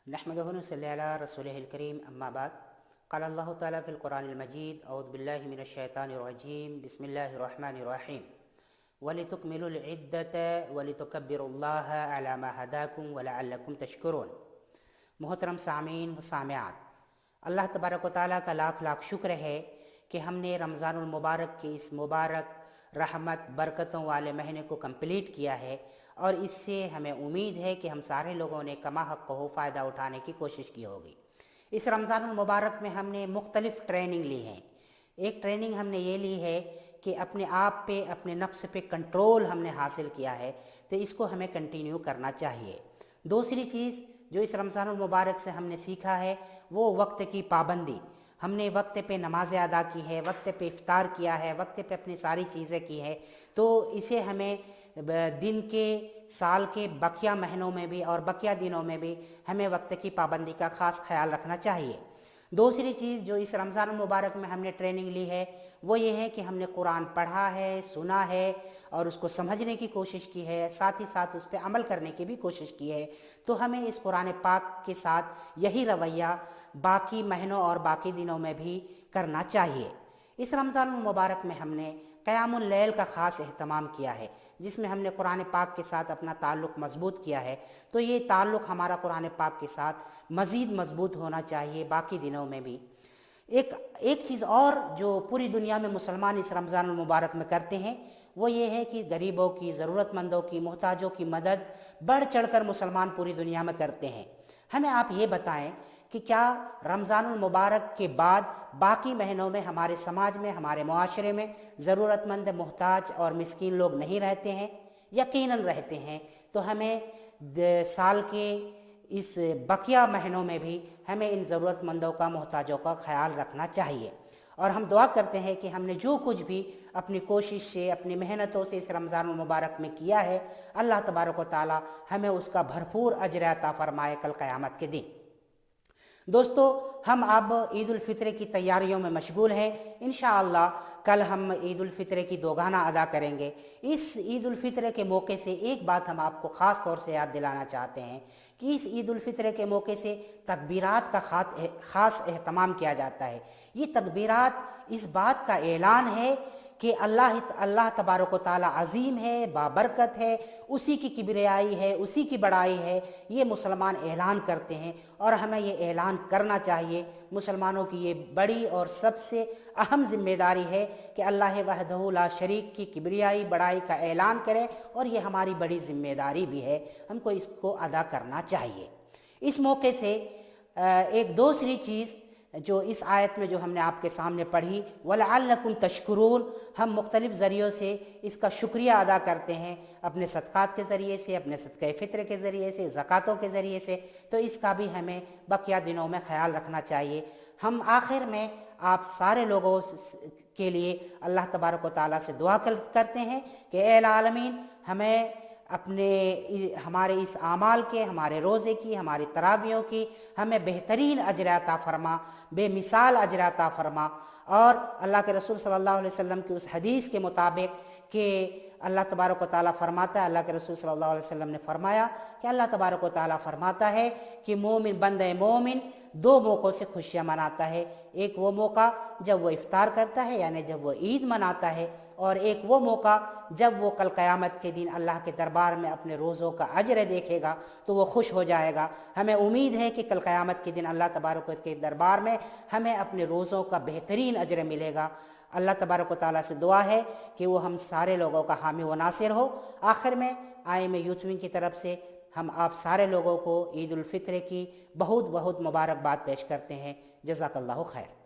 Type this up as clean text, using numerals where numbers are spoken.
نحمدہ و نصلی علی رسولہ الکریم اما بعد قال اللہ تعالیٰ فی القرآن المجید اعوذ باللہ من الشیطان الرجیم بسم اللہ الرحمن الرحیم وَلِتُكْمِلُوا الْعِدَّةَ وَلِتُكَبِّرُوا اللَّهَ عَلَى مَا هَدَاكُمْ وَلَعَلَّكُمْ تَشْكُرُونَ۔ محترم سامعین و سامعات، اللہ تبارک و تعالیٰ کا لاکھ لاکھ شکر ہے کہ ہم نے رمضان المبارک کے اس مبارک رحمت برکتوں والے مہینے کو کمپلیٹ کیا ہے، اور اس سے ہمیں امید ہے کہ ہم سارے لوگوں نے کما حق کو فائدہ اٹھانے کی کوشش کی ہوگی۔ اس رمضان المبارک میں ہم نے مختلف ٹریننگ لی ہیں۔ ایک ٹریننگ ہم نے یہ لی ہے کہ اپنے آپ پہ، اپنے نفس پہ کنٹرول ہم نے حاصل کیا ہے، تو اس کو ہمیں کنٹینیو کرنا چاہیے۔ دوسری چیز جو اس رمضان المبارک سے ہم نے سیکھا ہے وہ وقت کی پابندی۔ ہم نے وقت پہ نمازیں ادا کی ہے، وقت پہ افطار کیا ہے، وقت پہ اپنی ساری چیزیں کی ہے، تو اسے ہمیں دن کے، سال کے بقیہ مہینوں میں بھی اور بقیہ دنوں میں بھی ہمیں وقت کی پابندی کا خاص خیال رکھنا چاہیے۔ دوسری چیز جو اس رمضان المبارک میں ہم نے ٹریننگ لی ہے وہ یہ ہے کہ ہم نے قرآن پڑھا ہے، سنا ہے اور اس کو سمجھنے کی کوشش کی ہے، ساتھ ہی ساتھ اس پہ عمل کرنے کی بھی کوشش کی ہے۔ تو ہمیں اس قرآن پاک کے ساتھ یہی رویہ باقی مہینوں اور باقی دنوں میں بھی کرنا چاہیے۔ اس رمضان المبارک میں ہم نے قیام اللیل کا خاص اہتمام کیا ہے، جس میں ہم نے قرآن پاک کے ساتھ اپنا تعلق مضبوط کیا ہے۔ تو یہ تعلق ہمارا قرآن پاک کے ساتھ مزید مضبوط ہونا چاہیے باقی دنوں میں بھی۔ ایک چیز اور جو پوری دنیا میں مسلمان اس رمضان المبارک میں کرتے ہیں وہ یہ ہے کہ غریبوں کی، ضرورت مندوں کی، محتاجوں کی مدد بڑھ چڑھ کر مسلمان پوری دنیا میں کرتے ہیں۔ ہمیں آپ یہ بتائیں کہ کیا رمضان المبارک کے بعد باقی مہینوں میں ہمارے سماج میں، ہمارے معاشرے میں ضرورت مند، محتاج اور مسکین لوگ نہیں رہتے ہیں؟ یقیناً رہتے ہیں۔ تو ہمیں سال کے اس بقیہ مہینوں میں بھی ہمیں ان ضرورت مندوں کا، محتاجوں کا خیال رکھنا چاہیے، اور ہم دعا کرتے ہیں کہ ہم نے جو کچھ بھی اپنی کوشش سے، اپنی محنتوں سے اس رمضان المبارک میں کیا ہے، اللہ تبارک و تعالی ہمیں اس کا بھرپور اجر عطا فرمائے کل قیامت کے دن۔ دوستو، ہم اب عید الفطر کی تیاریوں میں مشغول ہیں۔ انشاءاللہ کل ہم عید الفطر کی دوگانہ ادا کریں گے۔ اس عید الفطر کے موقع سے ایک بات ہم آپ کو خاص طور سے یاد دلانا چاہتے ہیں کہ اس عید الفطر کے موقع سے تکبیرات کا خاص اہتمام کیا جاتا ہے۔ یہ تکبیرات اس بات کا اعلان ہے کہ اللہ تبارک و تعالی عظیم ہے، بابرکت ہے، اسی کی کبریائی ہے، اسی کی بڑائی ہے، یہ مسلمان اعلان کرتے ہیں، اور ہمیں یہ اعلان کرنا چاہیے۔ مسلمانوں کی یہ بڑی اور سب سے اہم ذمہ داری ہے کہ اللہ وحدہ لا شریک کی کبریائی، بڑائی کا اعلان کریں، اور یہ ہماری بڑی ذمہ داری بھی ہے، ہم کو اس کو ادا کرنا چاہیے۔ اس موقع سے ایک دوسری چیز جو اس آیت میں جو ہم نے آپ کے سامنے پڑھی، وَلَعَلَّكُمْ تَشْكُرُونَ، ہم مختلف ذریعوں سے اس کا شکریہ ادا کرتے ہیں، اپنے صدقات کے ذریعے سے، اپنے صدقہ فطر کے ذریعے سے، زکوٰۃوں کے ذریعے سے، تو اس کا بھی ہمیں بقیہ دنوں میں خیال رکھنا چاہیے۔ ہم آخر میں آپ سارے لوگوں کے لیے اللہ تبارک و تعالیٰ سے دعا کرتے ہیں کہ اے العالمین، ہمیں ہمارے اس اعمال کے، ہمارے روزے کی، ہماری تراویحوں کی ہمیں بہترین اجر عطا فرما، بے مثال اجر عطا فرما۔ اور اللہ کے رسول صلی اللہ علیہ وسلم کی اس حدیث کے مطابق کہ اللہ تبارک و تعالیٰ فرماتا ہے، اللہ کے رسول صلی اللہ علیہ وسلم نے فرمایا کہ اللہ تبارک و تعالیٰ فرماتا ہے کہ بندہ مومن دو موقعوں سے خوشیاں مناتا ہے۔ ایک وہ موقع جب وہ افطار کرتا ہے، یعنی جب وہ عید مناتا ہے، اور ایک وہ موقع جب وہ کل قیامت کے دن اللہ کے دربار میں اپنے روزوں کا اجر دیکھے گا تو وہ خوش ہو جائے گا۔ ہمیں امید ہے کہ کل قیامت کے دن اللہ تبارک کے دربار میں ہمیں اپنے روزوں کا بہترین اجر ملے گا۔ اللہ تبارک و تعالیٰ سے دعا ہے کہ وہ ہم سارے لوگوں کا حامی و ناصر ہو۔ آخر میں آئم یوتھ ونگ کی طرف سے ہم آپ سارے لوگوں کو عید الفطر کی بہت بہت مبارکباد پیش کرتے ہیں۔ جزاک اللہ خیر۔